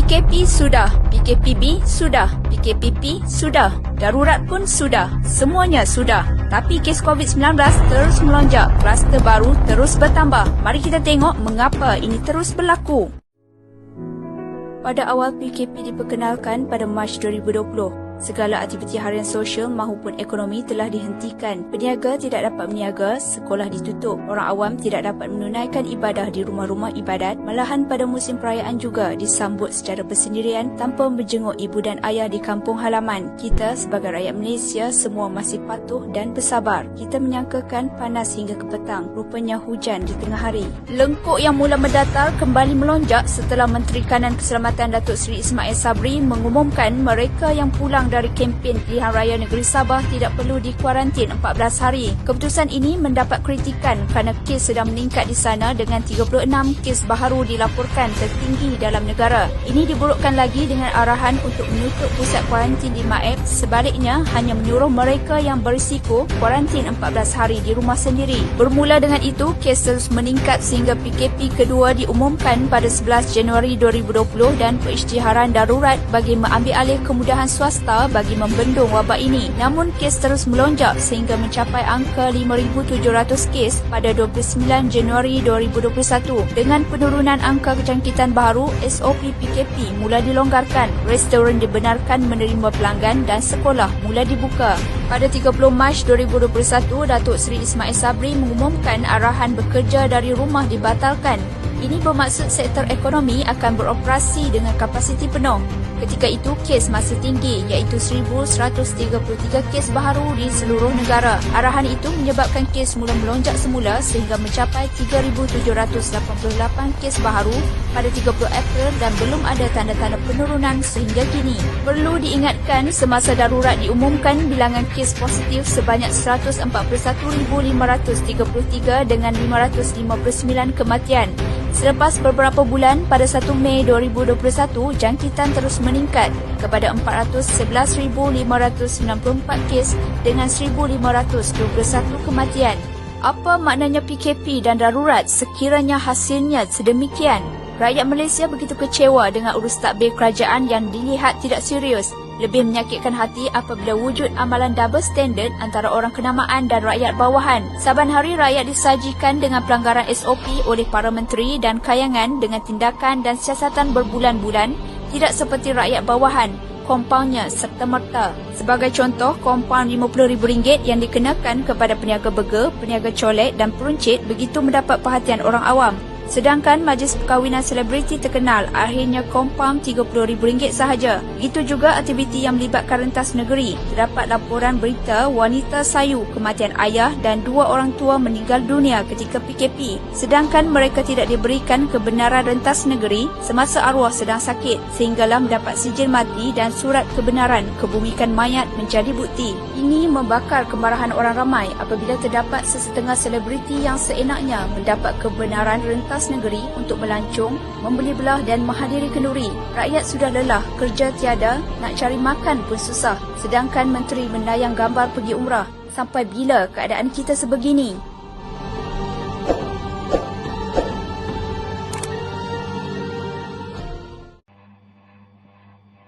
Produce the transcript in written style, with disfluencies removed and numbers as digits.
PKP sudah, PKPB sudah, PKPP sudah, darurat pun sudah, semuanya sudah. Tapi kes COVID-19 terus melonjak, kluster baru terus bertambah. Mari kita tengok mengapa ini terus berlaku. Pada awal PKP diperkenalkan pada Mac 2020, segala aktiviti harian sosial maupun ekonomi telah dihentikan. Peniaga tidak dapat berniaga, sekolah ditutup, orang awam tidak dapat menunaikan ibadah di rumah-rumah ibadat, malahan pada musim perayaan juga disambut secara bersendirian tanpa menjenguk ibu dan ayah di kampung halaman. Kita sebagai rakyat Malaysia semua masih patuh dan bersabar. Kita menyangkakan panas hingga ke petang, rupanya hujan di tengah hari. Lengkuk yang mula mendatar kembali melonjak setelah Menteri Kanan Keselamatan Datuk Seri Ismail Sabri mengumumkan mereka yang pulang dari kempen pilihan raya negeri Sabah tidak perlu dikuarantin 14 hari. Keputusan ini mendapat kritikan kerana kes sedang meningkat di sana dengan 36 kes baharu dilaporkan tertinggi dalam negara. Ini diburukkan lagi dengan arahan untuk menutup pusat kuarantin di Maep, sebaliknya hanya menyuruh mereka yang berisiko kuarantin 14 hari di rumah sendiri. Bermula dengan itu, kes terus meningkat sehingga PKP kedua diumumkan pada 11 Januari 2020 dan perisytiharan darurat bagi mengambil alih kemudahan swasta bagi membendung wabak ini. Namun kes terus melonjak sehingga mencapai angka 5,700 kes pada 29 Januari 2021. Dengan penurunan angka kejangkitan baharu, SOP PKP mula dilonggarkan, restoran dibenarkan menerima pelanggan dan sekolah mula dibuka. Pada 30 Mac 2021, Datuk Seri Ismail Sabri mengumumkan arahan bekerja dari rumah dibatalkan. Ini bermaksud sektor ekonomi akan beroperasi dengan kapasiti penuh. Ketika itu, kes masih tinggi iaitu 1,133 kes baharu di seluruh negara. Arahan itu menyebabkan kes mula melonjak semula sehingga mencapai 3,788 kes baharu pada 30 April dan belum ada tanda-tanda penurunan sehingga kini. Perlu diingatkan, semasa darurat diumumkan bilangan kes positif sebanyak 141,533 dengan 559 kematian. Selepas beberapa bulan, pada 1 Mei 2021, jangkitan terus meningkat kepada 411,594 kes dengan 1,521 kematian. Apa maknanya PKP dan darurat sekiranya hasilnya sedemikian? Rakyat Malaysia begitu kecewa dengan urus tadbir kerajaan yang dilihat tidak serius. Lebih menyakitkan hati apabila wujud amalan double standard antara orang kenamaan dan rakyat bawahan. Saban hari rakyat disajikan dengan pelanggaran SOP oleh para menteri dan kayangan dengan tindakan dan siasatan berbulan-bulan, tidak seperti rakyat bawahan. Kompaunnya serta-merta. Sebagai contoh, kompaun RM50,000 yang dikenakan kepada peniaga burger, peniaga colek dan peruncit begitu mendapat perhatian orang awam. Sedangkan majlis perkahwinan selebriti terkenal akhirnya kompaun RM30,000 sahaja. Itu juga aktiviti yang melibatkan rentas negeri. Terdapat laporan berita wanita sayu kematian ayah dan 2 orang tua meninggal dunia ketika PKP. Sedangkan mereka tidak diberikan kebenaran rentas negeri semasa arwah sedang sakit, sehinggalah mendapat sijil mati dan surat kebenaran kebumikan mayat menjadi bukti. Ini membakar kemarahan orang ramai apabila terdapat sesetengah selebriti yang seenaknya mendapat kebenaran rentas negeri untuk melancong, membeli belah dan menghadiri kenduri. Rakyat sudah lelah, kerja tiada, nak cari makan pun susah. Sedangkan menteri menayang gambar pergi umrah. Sampai bila keadaan kita sebegini?